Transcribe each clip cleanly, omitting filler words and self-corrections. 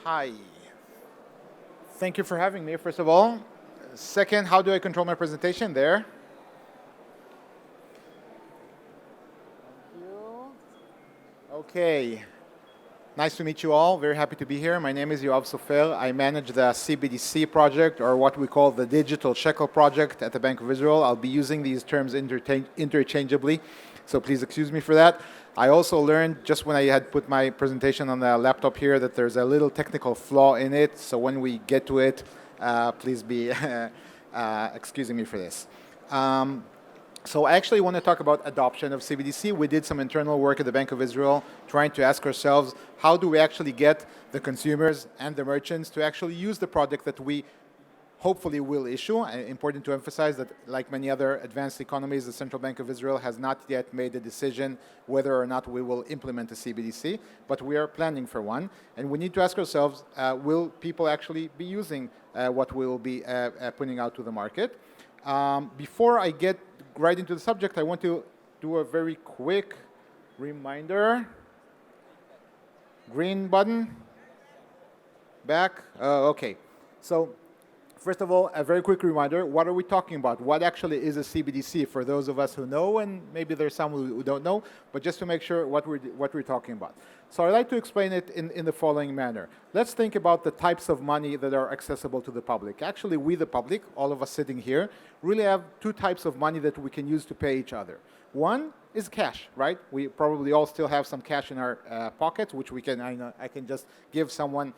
Hi. Thank you for having me, first of all. Second, how do I control my presentation? There. Thank you. Okay. Nice to meet you all. Very happy to be here. My name is Yoav Sofer. I manage the CBDC project, or what we call the Digital Shekel project at the Bank of Israel. I'll be using these terms interchangeably, so please excuse me for that. I also learned just when I had put my presentation on the laptop here that there's a little technical flaw in it, so when we get to it, please be excusing me for this. So I actually want to talk about adoption of CBDC. We did some internal work at the Bank of Israel trying to ask ourselves, how do we actually get the consumers and the merchants to actually use the product that we hopefully will issue? Important to emphasize that, like many other advanced economies, the Central Bank of Israel has not yet made a decision whether or not we will implement a CBDC, but we are planning for one. And we need to ask ourselves, will people actually be using what we will be putting out to the market? Before I get right into the subject, I want to do a very quick reminder. Green button. Back. Okay. So first of all, a very quick reminder, what are we talking about? What actually is a CBDC for those of us who know, and maybe there's some who don't know, but just to make sure what we're talking about. So I'd like to explain it in the following manner. Let's think about the types of money that are accessible to the public. Actually, we, the public, all of us sitting here, really have two types of money that we can use to pay each other. One is cash, right? We probably all still have some cash in our pockets, which we can, I can just give someone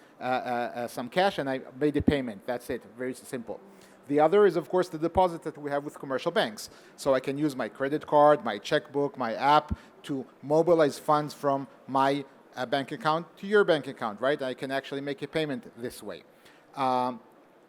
some cash and I made a payment. That's it, very simple. The other is, of course, the deposit that we have with commercial banks. So I can use my credit card, my checkbook, my app to mobilize funds from my bank account to your bank account, right? I can actually make a payment this way.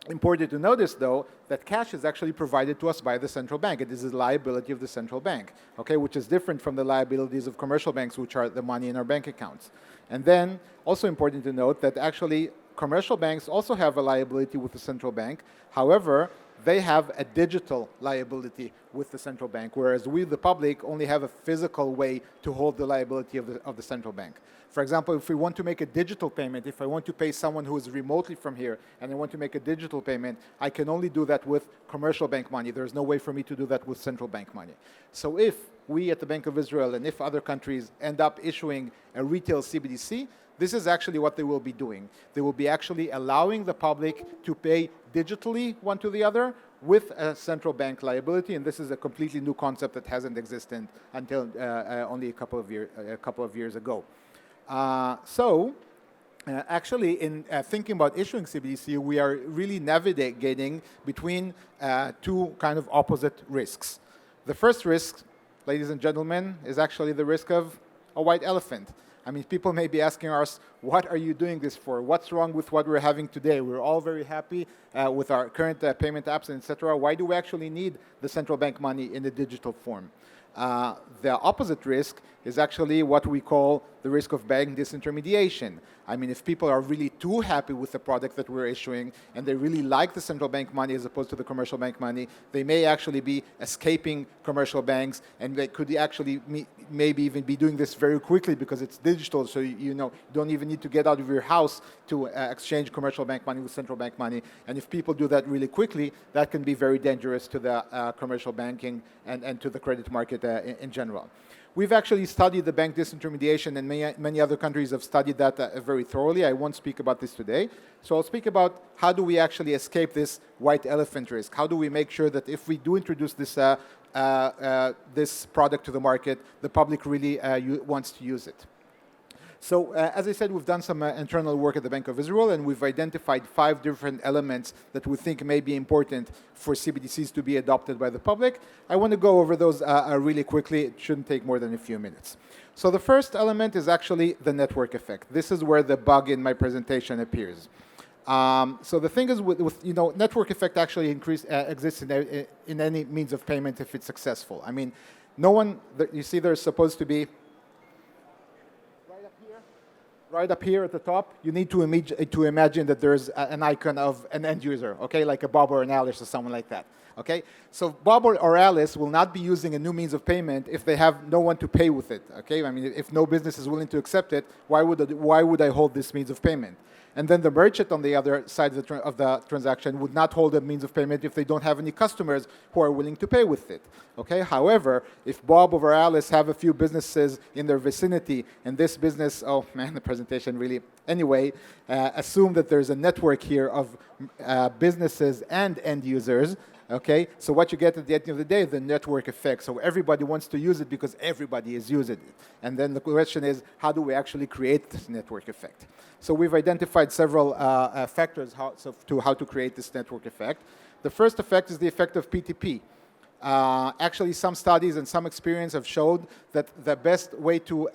Important to notice, though, that cash is actually provided to us by the central bank. It is a liability of the central bank, okay, which is different from the liabilities of commercial banks, which are the money in our bank accounts. And then, also important to note that actually commercial banks also have a liability with the central bank. However, they have a digital liability with the central bank, whereas we, the public, only have a physical way to hold the liability of the central bank. For example, if we want to make a digital payment, if I want to pay someone who is remotely from here and I want to make a digital payment, I can only do that with commercial bank money. There's no way for me to do that with central bank money. So if we at the Bank of Israel and if other countries end up issuing a retail CBDC, this is actually what they will be doing. They will be actually allowing the public to pay digitally one to the other with a central bank liability, and this is a completely new concept that hasn't existed until only a couple of years ago. Actually, in thinking about issuing CBDC, we are really navigating between two kind of opposite risks. The first risk, ladies and gentlemen, is actually the risk of a white elephant. I mean, people may be asking us, what are you doing this for? What's wrong with what we're having today? We're all very happy with our current payment apps, etc. Why do we actually need the central bank money in a digital form? The opposite risk is actually what we call the risk of bank disintermediation. I mean, if people are really too happy with the product that we're issuing and they really like the central bank money as opposed to the commercial bank money, they may actually be escaping commercial banks, and they could actually maybe even be doing this very quickly because it's digital, so you don't even need to get out of your house to exchange commercial bank money with central bank money. And if people do that really quickly, that can be very dangerous to the commercial banking and to the credit market in general. We've actually studied the bank disintermediation, and many other countries have studied that very thoroughly. I won't speak about this today. So I'll speak about how do we actually escape this white elephant risk? How do we make sure that if we do introduce this this product to the market, the public really wants to use it? So as I said, we've done some internal work at the Bank of Israel, and we've identified 5 different elements that we think may be important for CBDCs to be adopted by the public. I want to go over those really quickly. It shouldn't take more than a few minutes. So the first element is actually the network effect. This is where the bug in my presentation appears. So the thing is, with network effect actually exists in any means of payment if it's successful. I mean, no one, you see there's supposed to be right up here at the top, you need to imagine that there's an icon of an end user, okay, like a Bob or an Alice or someone like that, okay? So Bob or Alice will not be using a new means of payment if they have no one to pay with it, okay? I mean, if no business is willing to accept it, why would I hold this means of payment? And then the merchant on the other side of the transaction would not hold a means of payment if they don't have any customers who are willing to pay with it. Okay. However, if Bob or Alice have a few businesses in their vicinity, and this business, oh man, the presentation really. Anyway, assume that there's a network here of businesses and end users. Okay, so what you get at the end of the day is the network effect. So everybody wants to use it because everybody is using it. And then the question is, how do we actually create this network effect? So we've identified several factors how to create this network effect. The first effect is the effect of P2P. Actually, some studies and some experience have showed that the best way to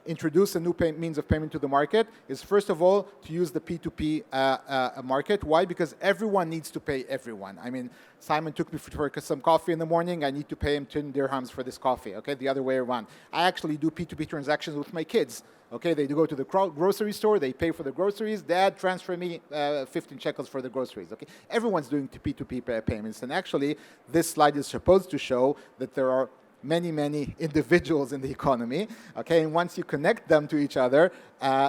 introduce a new means of payment to the market is, first of all, to use the P2P market. Why? Because everyone needs to pay everyone. I mean, Simon took me for some coffee in the morning. I need to pay him 10 dirhams for this coffee. Okay, the other way around. I actually do P2P transactions with my kids. Okay, they go to the grocery store, they pay for the groceries. Dad, transfer me 15 shekels for the groceries. Okay, everyone's doing P2P payments, and actually, this slide is supposed to show that there are many individuals in the economy. Okay, and once you connect them to each other,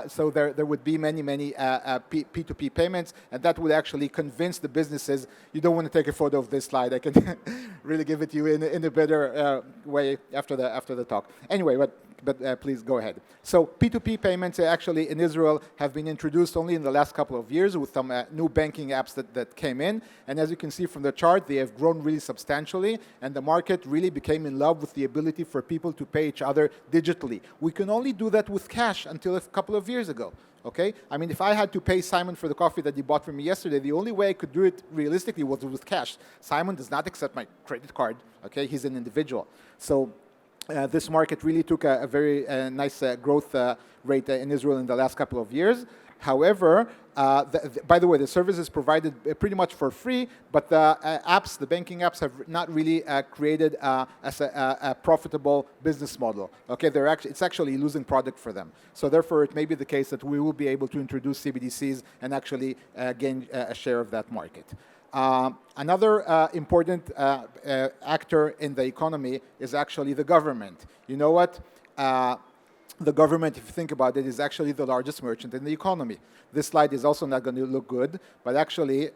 so there would be many P2P payments, and that would actually convince the businesses. You don't want to take a photo of this slide. I can really give it to you in a better way after the talk. Anyway, but please go ahead. So P2P payments actually in Israel have been introduced only in the last couple of years with some new banking apps that came in. And as you can see from the chart, they have grown really substantially, and the market really became in love with the ability for people to pay each other digitally. We can only do that with cash until a couple of years ago. Okay? I mean, if I had to pay Simon for the coffee that he bought for me yesterday, the only way I could do it realistically was with cash. Simon does not accept my credit card. Okay? He's an individual. So this market really took a very nice growth rate in Israel in the last couple of years. However, by the way, the service is provided pretty much for free, but the apps, the banking apps, have not really created as a profitable business model. Okay, it's actually a losing product for them. So therefore, it may be the case that we will be able to introduce CBDCs and actually gain a share of that market. Another important actor in the economy is actually the government. You know what? The government, if you think about it, is actually the largest merchant in the economy. This slide is also not going to look good, but actually,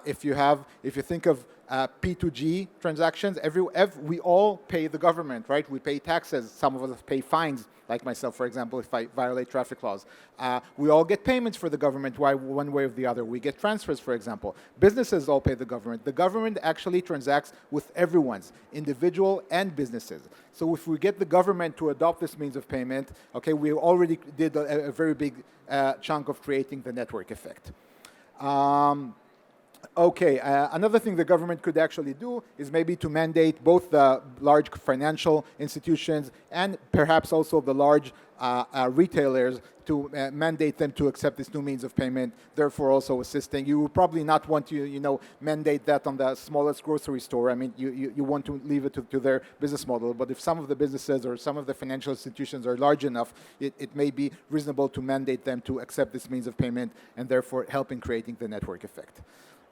if you think of P2G transactions, we all pay the government, right? We pay taxes. Some of us pay fines, like myself, for example, if I violate traffic laws. We all get payments for the government one way or the other. We get transfers, for example. Businesses all pay the government. The government actually transacts with everyone's, individual and businesses. So if we get the government to adopt this means of payment, okay, we already did a very big chunk of creating the network effect. Okay, another thing the government could actually do is maybe to mandate both the large financial institutions and perhaps also the large retailers to mandate them to accept this new means of payment, therefore also assisting. You would probably not want to, mandate that on the smallest grocery store. I mean, you want to leave it to their business model. But if some of the businesses or some of the financial institutions are large enough, it may be reasonable to mandate them to accept this means of payment and therefore help in creating the network effect.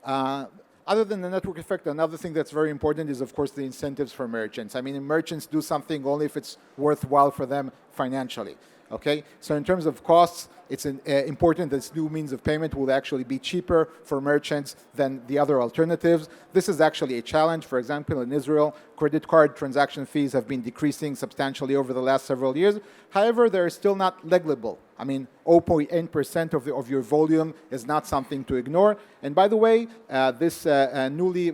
Other than the network effect, another thing that's very important is, of course, the incentives for merchants. I mean, merchants do something only if it's worthwhile for them financially. Okay, so in terms of costs, it's important that this new means of payment will actually be cheaper for merchants than the other alternatives. This is actually a challenge. For example, in Israel, credit card transaction fees have been decreasing substantially over the last several years. However, they're still not negligible. I mean, 0.8% of your volume is not something to ignore. And by the way, this newly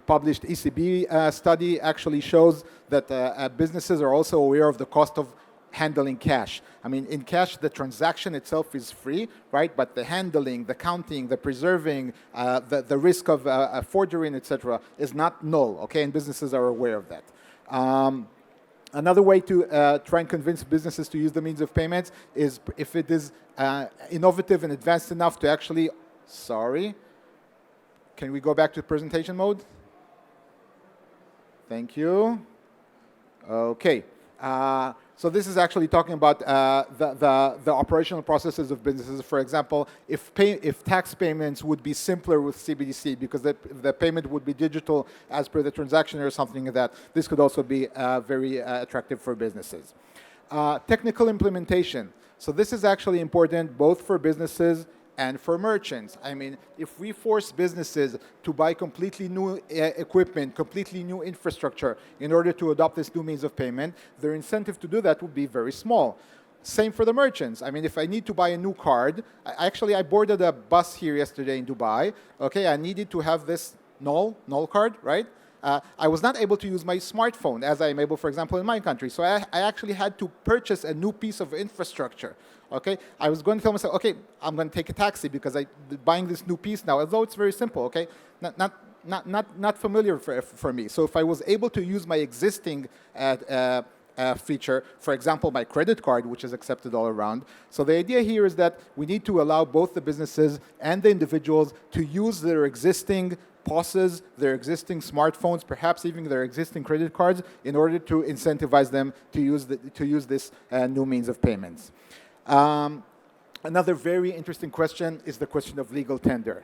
published ECB study actually shows that businesses are also aware of the cost of handling cash. I mean, in cash, the transaction itself is free, right? But the handling, the counting, the preserving, the risk of forgery, etc., is not null, okay? And businesses are aware of that. Another way to try and convince businesses to use the means of payments is if it is innovative and advanced enough to actually, can we go back to presentation mode? Thank you. Okay. So this is actually talking about the operational processes of businesses. For example, if tax payments would be simpler with CBDC because the payment would be digital as per the transaction or something like that, this could also be very attractive for businesses. Technical implementation. So this is actually important both for businesses and for merchants. I mean, if we force businesses to buy completely new equipment, completely new infrastructure in order to adopt this new means of payment, their incentive to do that would be very small. Same for the merchants. I mean, if I need to buy a new card, I boarded a bus here yesterday in Dubai. Okay, I needed to have this null card, right? I was not able to use my smartphone as I am able, for example, in my country. So I actually had to purchase a new piece of infrastructure. Okay, I was going to tell myself, okay, I'm going to take a taxi because I'm buying this new piece now. Although it's very simple. Okay, not familiar for me. So if I was able to use my existing feature, for example, my credit card, which is accepted all around. So the idea here is that we need to allow both the businesses and the individuals to use their existing POSs, their existing smartphones, perhaps even their existing credit cards, in order to incentivize them to use this new means of payments. Another very interesting question is the question of legal tender.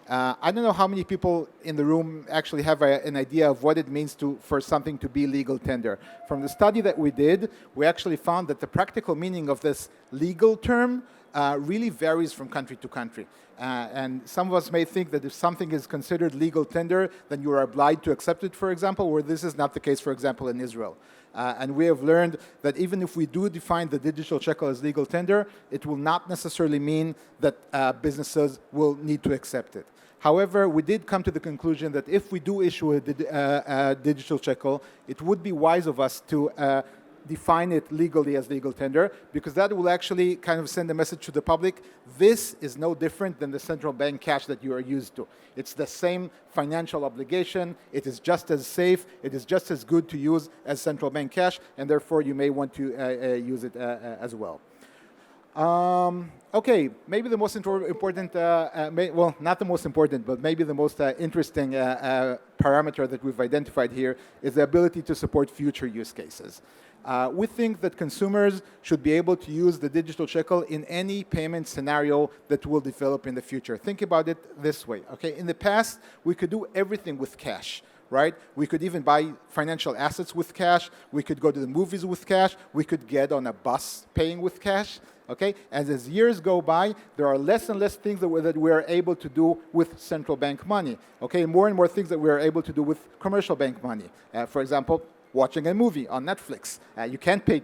I don't know how many people in the room actually have an idea of what it means for something to be legal tender. From the study that we did, we actually found that the practical meaning of this legal term really varies from country to country. And some of us may think that if something is considered legal tender, then you are obliged to accept it, for example, where this is not the case, for example, in Israel. And we have learned that even if we do define the digital shekel as legal tender, it will not necessarily mean that businesses will need to accept it. However, we did come to the conclusion that if we do issue a digital shekel, it would be wise of us to define it legally as legal tender, because that will actually kind of send a message to the public. This is no different than the central bank cash that you are used to. It's the same financial obligation. It is just as safe. It is just as good to use as central bank cash, and therefore you may want to use it as well. Okay, maybe the most important, well, not the most important, but maybe the most interesting parameter that we've identified here is the ability to support future use cases. We think that consumers should be able to use the digital shekel in any payment scenario that will develop in the future. Think about it this way, okay? In the past, we could do everything with cash, right? We could even buy financial assets with cash. We could go to the movies with cash. We could get on a bus paying with cash, okay? And as years go by, there are less and less things that we are able to do with central bank money, okay? More and more things that we are able to do with commercial bank money. For example, watching a movie on Netflix. You can't pay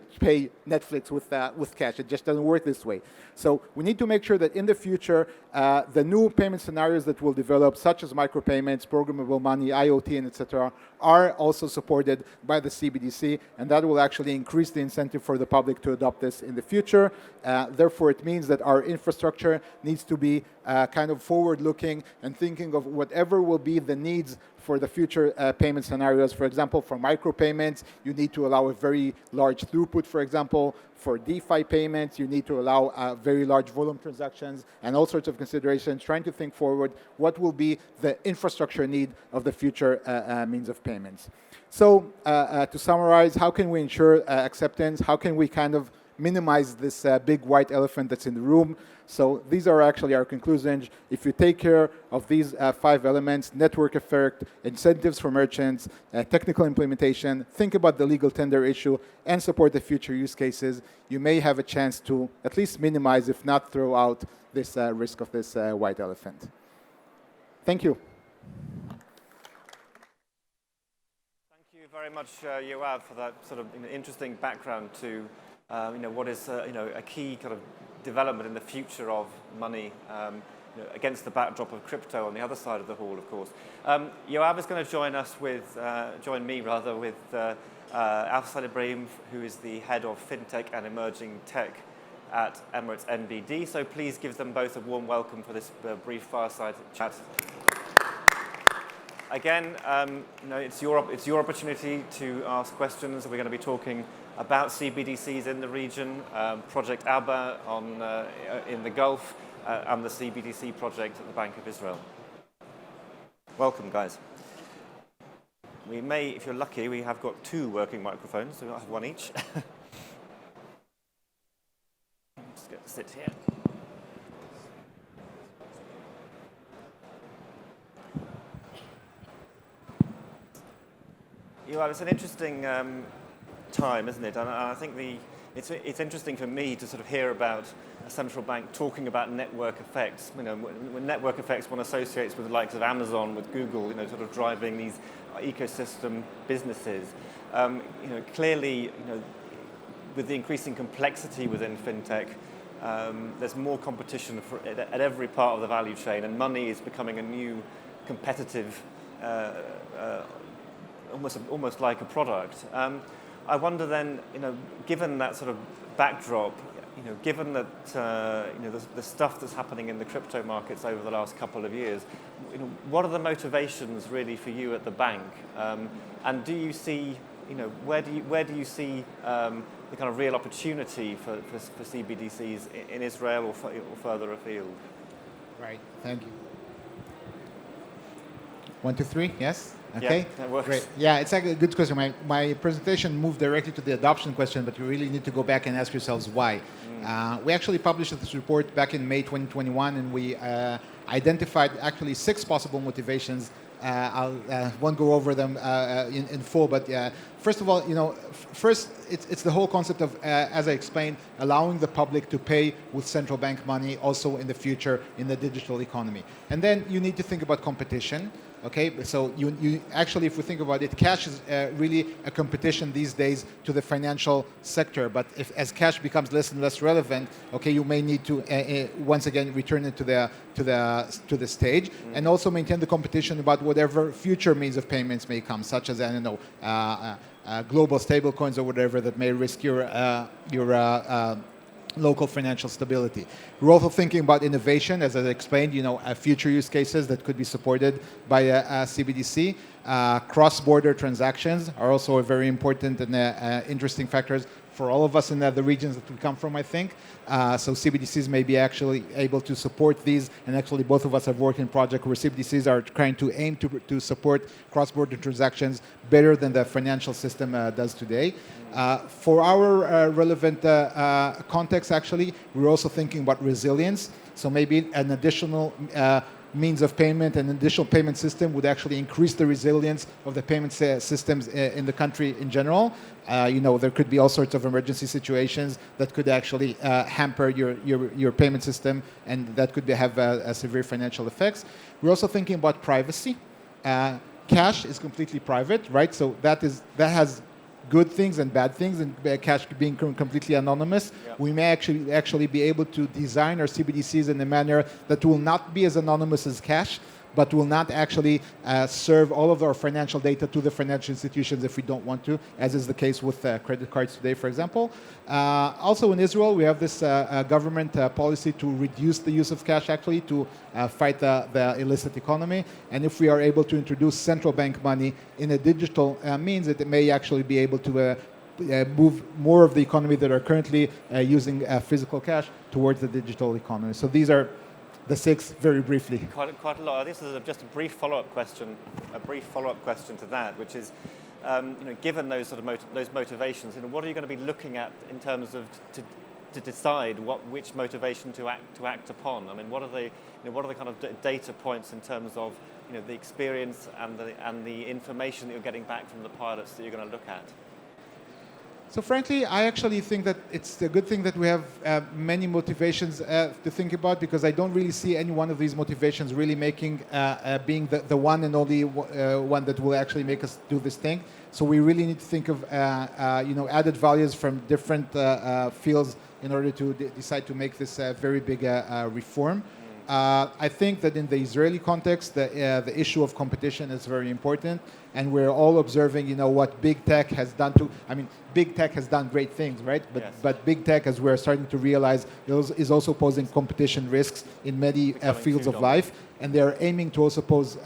Netflix with cash. It just doesn't work this way. So we need to make sure that in the future, the new payment scenarios that will develop, such as micropayments, programmable money, IoT, and etc., are also supported by the CBDC, and that will actually increase the incentive for the public to adopt this in the future. Therefore, it means that our infrastructure needs to be kind of forward-looking and thinking of whatever will be the needs for the future payment scenarios. For example, for micropayments, you need to allow a very large throughput, for example. For DeFi payments, you need to allow very large volume transactions and all sorts of considerations, trying to think forward what will be the infrastructure need of the future means of payments. So to summarize, how can we ensure acceptance? How can we kind of minimize this big white elephant that's in the room? So these are actually our conclusions. If you take care of these 5 elements, network effect, incentives for merchants, technical implementation, think about the legal tender issue, and support the future use cases, you may have a chance to at least minimize, if not throw out, this risk of this white elephant. Thank you. Thank you very much, Yoav, for that sort of interesting background to what is a key kind of development in the future of money against the backdrop of crypto on the other side of the hall, of course. Yoav is going to join me with Al-Said Ibrahim, who is the head of FinTech and Emerging Tech at Emirates NBD. So please give them both a warm welcome for this brief fireside chat. Again, it's your opportunity to ask questions. We're going to be talking about CBDCs in the region, Project Abba in the Gulf, and the CBDC project at the Bank of Israel. Welcome, guys. We may, if you're lucky, we have got 2 working microphones, so we'll have 1 each. Just get to sit here. It's an interesting time, isn't it? And I think it's interesting for me to sort of hear about a central bank talking about network effects. You know, when network effects one associates with the likes of Amazon, with Google, you know, sort of driving these ecosystem businesses. You know, clearly, you know, with the increasing complexity within fintech, there's more competition at every part of the value chain, and money is becoming a new competitive, almost like a product. I wonder then, you know, given that sort of backdrop, you know, given that you know the stuff that's happening in the crypto markets over the last couple of years, you know, what are the motivations really for you at the bank? And do you see, you know, where do you see the kind of real opportunity for CBDCs in Israel or further afield? Right. Thank you. 1, 2, 3. Yes. Okay. Yeah, that works. Great. Yeah, it's actually a good question. My presentation moved directly to the adoption question, but you really need to go back and ask yourselves why. We actually published this report back in May 2021, and we identified actually 6 possible motivations. I won't go over them in full, but first of all, you know, first it's the whole concept of, as I explained, allowing the public to pay with central bank money also in the future in the digital economy. And then you need to think about competition. Okay, so you actually, if we think about it, cash is really a competition these days to the financial sector. But as cash becomes less and less relevant, okay, you may need to once again return it to the stage, and also maintain the competition about whatever future means of payments may come, such as, I don't know, global stable coins or whatever that may risk your local financial stability. We're also thinking about innovation, as I explained, you know, future use cases that could be supported by a CBDC. Cross-border transactions are also a very important and interesting factors for all of us in the regions that we come from, I think. So CBDCs may be actually able to support these, and actually both of us have worked in projects where CBDCs are trying to aim to support cross-border transactions better than the financial system does today. For our relevant context, actually, we're also thinking about resilience. So maybe an additional means of payment, an additional payment system would actually increase the resilience of the payment systems in the country in general. You know, there could be all sorts of emergency situations that could actually hamper your payment system, and that could have severe financial effects. We're also thinking about privacy. Cash is completely private, right? So that has good things and bad things, and cash being completely anonymous. Yeah. We may actually be able to design our CBDCs in a manner that will not be as anonymous as cash, but will not actually serve all of our financial data to the financial institutions if we don't want to, as is the case with credit cards today, for example. Also in Israel, we have this government policy to reduce the use of cash, actually, to fight the illicit economy. And if we are able to introduce central bank money in a digital means, it may actually be able to move more of the economy that are currently using physical cash towards the digital economy. So these are the 6, very briefly. Quite a lot. This is just a brief follow-up question. A brief follow-up question to that, which is, you know, given those sort of those motivations, you know, what are you going to be looking at in terms of to decide which motivation to act upon? I mean, what are the kind of data points in terms of, you know, the experience and the information that you're getting back from the pilots that you're going to look at? So frankly, I actually think that it's a good thing that we have many motivations to think about, because I don't really see any one of these motivations really making being the one and only one that will actually make us do this thing. So we really need to think of you know, added values from different fields in order to decide to make this very big reform. I think that in the Israeli context, the issue of competition is very important, and we're all observing, you know, what big tech has done to. I mean, big tech has done great things, right? But yes. But big tech, as we're starting to realize, is also posing competition risks in many fields of life, and they're aiming to also pose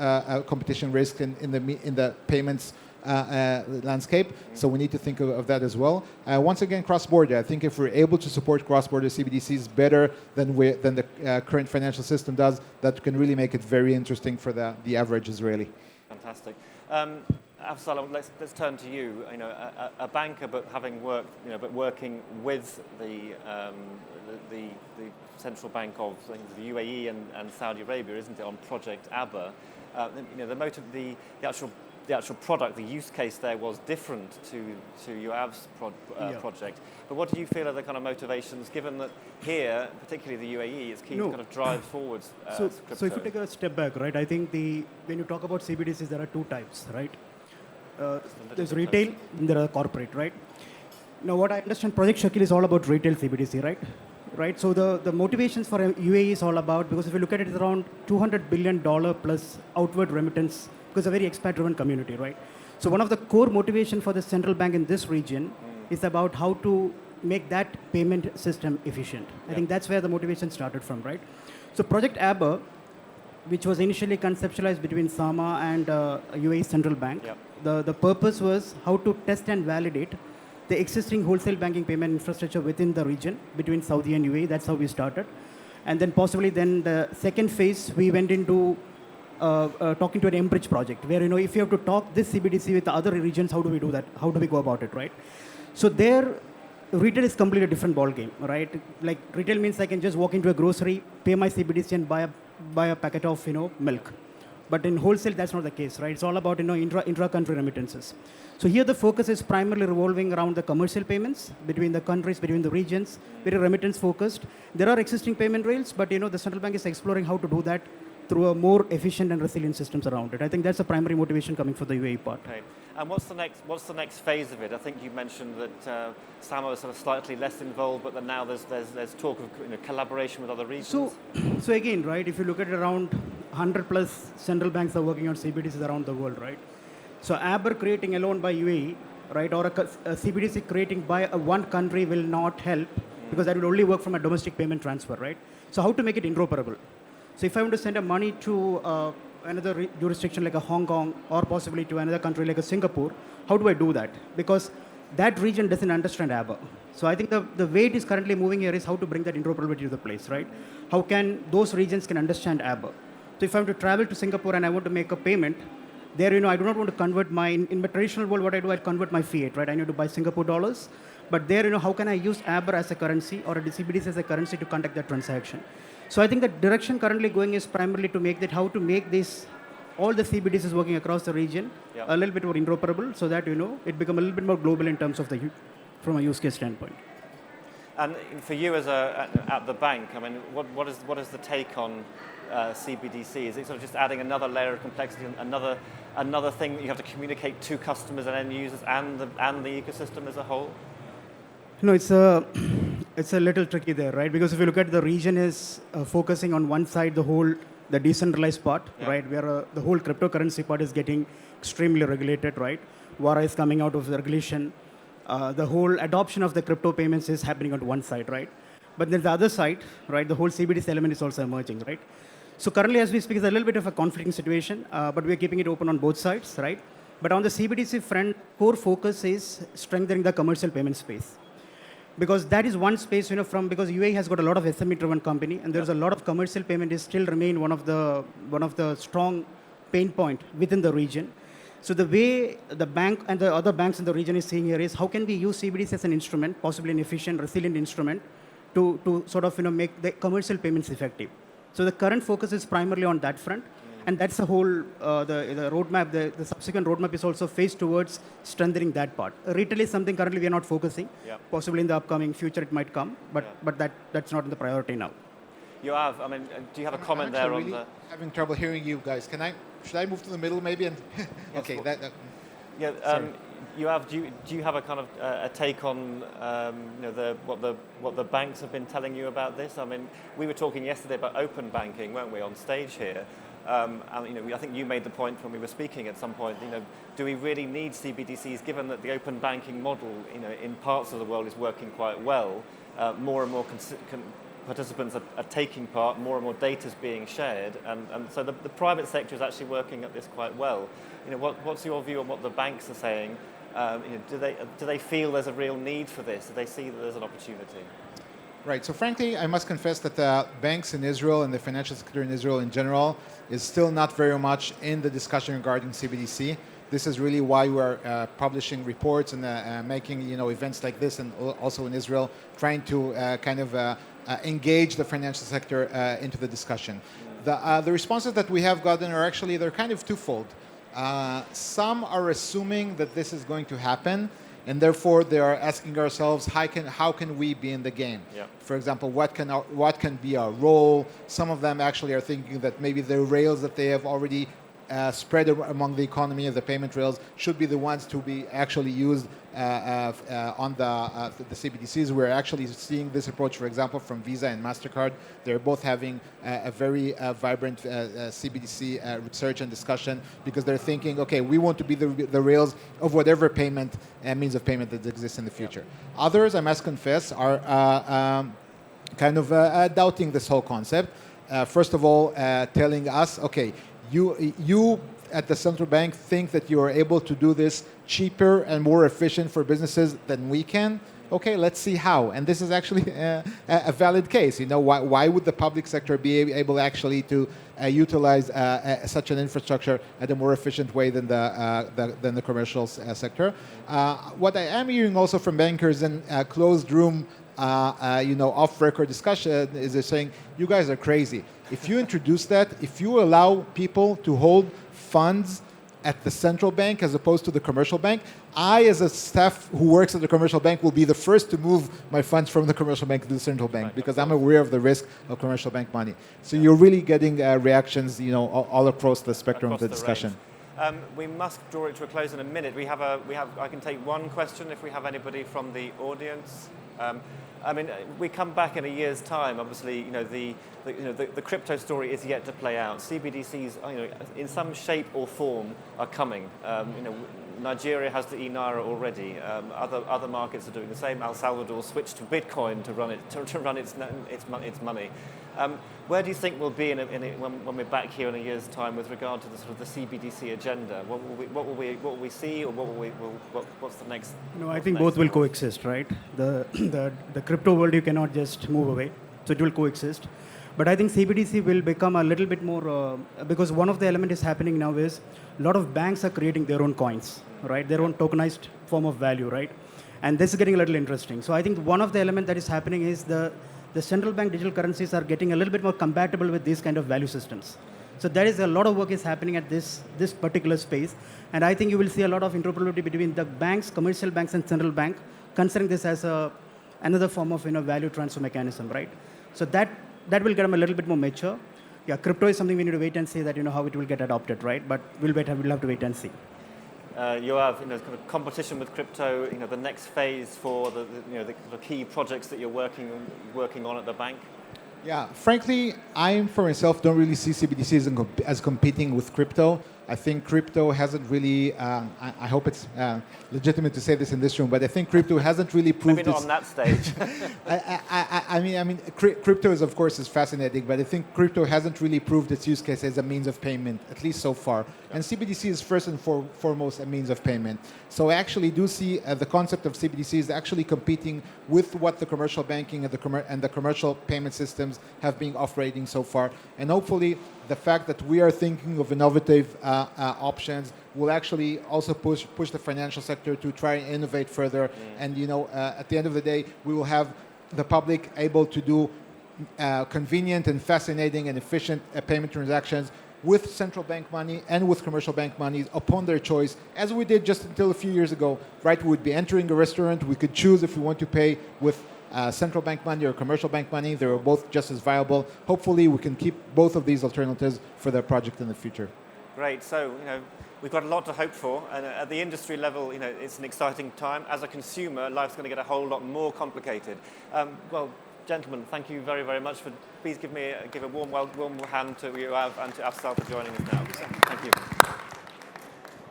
competition risk in the payments landscape. So we need to think of that as well. Once again, cross-border. I think if we're able to support cross-border CBDCs better than the current financial system does, that can really make it very interesting for the average Israeli. Fantastic. Avsar, let's turn to you. You know, a banker, but having worked, you know, but working with the central bank of the UAE and Saudi Arabia, isn't it, on Project ABBA? You know, the the actual product, the use case there was different to Yoav's project. But what do you feel are the kind of motivations, given that here, particularly the UAE, is keen to kind of drive forwards crypto? So if you take a step back, right, I think when you talk about CBDCs, there are two types, right? There's retail and there are corporate, right? Now, what I understand, Project Shakil is all about retail CBDC, right? Right. So the motivations for UAE is all about, because if you look at it, it's around $200 billion plus outward remittance, because it's a very expat-driven community, right? So one of the core motivation for the central bank in this region is about how to make that payment system efficient. I think that's where the motivation started from, right? So Project Aber, which was initially conceptualized between SAMA and UAE Central Bank, the purpose was how to test and validate the existing wholesale banking payment infrastructure within the region between Saudi and UAE. That's how we started. And then possibly then the second phase, we went into talking to an Embridge project where, if you have to talk this CBDC with the other regions, how do we do that? How do we go about it, right? So there, retail is completely a different ball game, right? Like retail means I can just walk into a grocery, pay my CBDC and buy a packet of, milk. But in wholesale, that's not the case, right? It's all about, intra-country remittances. So here the focus is primarily revolving around the commercial payments between the countries, between the regions, very remittance focused. There are existing payment rails, but the central bank is exploring how to do that through a more efficient and resilient systems around it. I think that's the primary motivation coming for the UAE part. Okay. And what's the next phase of it? I think you mentioned that SAMA was sort of slightly less involved, but then now there's talk of collaboration with other regions. So again, right, if you look at it, around 100 plus central banks are working on CBDCs around the world, right? So Aber creating alone by UAE, right, or a CBDC creating by one country will not help, because that will only work from a domestic payment transfer, right? So how to make it interoperable? So if I want to send a money to another jurisdiction like a Hong Kong, or possibly to another country like a Singapore, how do I do that? Because that region doesn't understand Aber. So I think the way it is currently moving here is how to bring that interoperability to the place, right? How can those regions can understand Aber? So if I want to travel to Singapore and I want to make a payment, there, I do not want to convert in my traditional world, what I do, I convert my fiat, right? I need to buy Singapore dollars. But there, how can I use Aber as a currency or a CBDC as a currency to conduct that transaction? So I think the direction currently going is primarily to make that, how to make this, all the CBDCs working across the region a little bit more interoperable, so that, it become a little bit more global in terms of from a use case standpoint. And for you at the bank, I mean, what is the take on CBDC? Is it sort of just adding another layer of complexity, another thing that you have to communicate to customers and end users and the ecosystem as a whole? No, it's a little tricky there, right? Because if you look at the region is focusing on one side, the decentralized part, right? Where the whole cryptocurrency part is getting extremely regulated, right? Wara is coming out of the regulation. The whole adoption of the crypto payments is happening on one side, right? But then the other side, right, the whole CBDC element is also emerging, right? So currently, as we speak, it's a little bit of a conflicting situation, but we're keeping it open on both sides, right? But on the CBDC front, core focus is strengthening the commercial payment space. Because that is one space, because UAE has got a lot of SME-driven company, and there's a lot of commercial payment is still remain one of the strong pain point within the region. So the way the bank and the other banks in the region is seeing here is how can we use CBDC as an instrument, possibly an efficient, resilient instrument, to sort of make the commercial payments effective. So the current focus is primarily on that front, and that's the whole the roadmap. The subsequent roadmap is also phased towards strengthening that part. Retail is something currently we are not focusing. Possibly in the upcoming future it might come, but that's not in the priority now. Yoav, I mean, do you have a comment there on the? Having trouble hearing you guys. Should I move to the middle maybe? And okay, Yoav, do you have a kind of a take on what the banks have been telling you about this? I mean, we were talking yesterday about open banking, weren't we, on stage here? And I think you made the point when we were speaking at some point. Do we really need CBDCs, given that the open banking model, in parts of the world is working quite well? More and more participants are taking part. More and more data is being shared, and so the private sector is actually working at this quite well. What's your view on what the banks are saying? Do they feel there's a real need for this? Do they see that there's an opportunity? Right. So frankly, I must confess that the banks in Israel and the financial sector in Israel in general is still not very much in the discussion regarding CBDC. This is really why we are publishing reports and making events like this, and also in Israel, trying to engage the financial sector into the discussion. The responses that we have gotten are actually, they're kind of twofold. Some are assuming that this is going to happen, and therefore they are asking ourselves, how can we be in the game? Yeah. For example, what can be our role? Some of them actually are thinking that maybe the rails that they have already spread among the economy of the payment rails should be the ones to be actually used on the CBDCs. We're actually seeing this approach, for example, from Visa and MasterCard. They're both having a very vibrant CBDC research and discussion because they're thinking, okay, we want to be the rails of whatever payment means of payment that exists in the future. Others, I must confess, are kind of doubting this whole concept. First of all, telling us, okay, you at the central bank think that you are able to do this cheaper and more efficient for businesses than we can. Okay, let's see how. And this is actually a valid case. You know, why would the public sector be able actually to utilize such an infrastructure at a more efficient way than the commercial sector? What I am hearing also from bankers in closed room, off-record discussion is they're saying, you guys are crazy. If you introduce that, if you allow people to hold funds at the central bank as opposed to the commercial bank, I, as a staff who works at the commercial bank, will be the first to move my funds from the commercial bank to the central bank because I'm aware of the risk of commercial bank money. So you're really getting reactions, all across the spectrum of the discussion. We must draw it to a close in a minute. I can take one question if we have anybody from the audience. We come back in a year's time. Obviously, the crypto story is yet to play out. CBDCs, in some shape or form, are coming. Nigeria has the e-naira already. Other markets are doing the same. El Salvador switched to Bitcoin to run its money. Where do you think we'll be when we're back here in a year's time with regard to the sort of the CBDC agenda? What will we see, or what's the next? I think both will coexist, right? The crypto world, you cannot just move away, so it will coexist. But I think CBDC will become a little bit more because one of the elements is happening now is a lot of banks are creating their own coins, right? Their own tokenized form of value, right? And this is getting a little interesting. So I think one of the elements that is happening is the central bank digital currencies are getting a little bit more compatible with these kind of value systems. So there is a lot of work is happening at this particular space. And I think you will see a lot of interoperability between the banks, commercial banks, and central bank, considering this as another form of value transfer mechanism, right? So that will get them a little bit more mature. Yeah, crypto is something we need to wait and see that how it will get adopted, right? But we'll have to wait and see. You have kind of competition with crypto. The next phase for the key projects that you're working on at the bank. Yeah, frankly, I for myself don't really see CBDCs as competing with crypto. I think crypto hasn't really, I hope it's legitimate to say this in this room, but I think crypto hasn't really proved Maybe not on that stage. Crypto is, of course, is fascinating, but I think crypto hasn't really proved its use case as a means of payment, at least so far. And CBDC is first and foremost a means of payment. So I actually do see the concept of CBDC is actually competing with what the commercial banking and the commercial payment systems have been operating so far. And hopefully, the fact that we are thinking of innovative options will actually also push the financial sector to try and innovate further. And at the end of the day, we will have the public able to do convenient and fascinating and efficient payment transactions with central bank money and with commercial bank money upon their choice, as we did just until a few years ago. Right, we would be entering a restaurant, we could choose if we want to pay with central bank money or commercial bank money. They were both just as viable. Hopefully, we can keep both of these alternatives for the project in the future. Great. So, we've got a lot to hope for. And at the industry level, it's an exciting time. As a consumer, life's going to get a whole lot more complicated. Gentlemen, thank you very, very much. Please give a warm hand to Yoav and to Afsal for joining us now. Thank you.